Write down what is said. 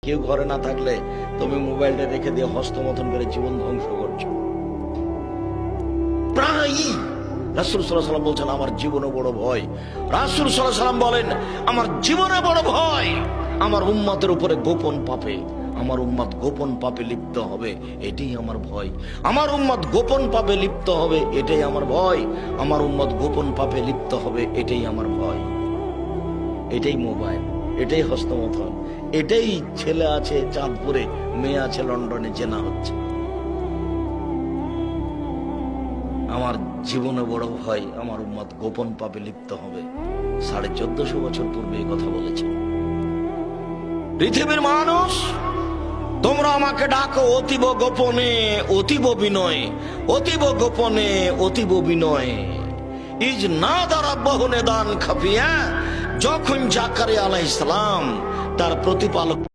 কেউ ঘরে না থাকলে তুমি মোবাইলটা রেখে দিয়ে হস্তমথন করে জীবন ধ্বংস করছো। প্রায়ই রাসূল সাল্লাল্লাহু আলাইহি ওয়াসাল্লাম বলছেন আমার জীবনে বড় ভয়। রাসূল সাল্লাল্লাহু আলাইহি ওয়াসাল্লাম বলেন আমার জীবনে বড় ভয় আমার উম্মতের উপরে গোপন পাপে, আমার উম্মত গোপন পাপে লিপ্ত হবে, এটাই আমার ভয়। আমার উম্মত গোপন পাপে লিপ্ত হবে, এটাই আমার ভয়। আমার উম্মত গোপন পাপে লিপ্ত হবে, এটাই আমার ভয়। এটাই মোবাইল, এটাই হস্তমথন, এটাই ছেলে আছে চাঁদপুরে, মেয়ে আছে লন্ডনে, জেনা হচ্ছে। আমার জীবনে বড় ভয় আমার উম্মত গোপন পাপে লিপ্ত হবে। 1450 বছর পূর্বে এই কথা বলেছে। পৃথিবীর মানুষ, তোমরা আমাকে ডাকো অতীব গোপনে অতীব বিনয়, অতীব গোপনে অতীব বিনয়। ইজ না দ্বারা বহুনে দান খাফিয়া, যখন জাকারিয়া আলাইহিস সালাম তার প্রতিপালক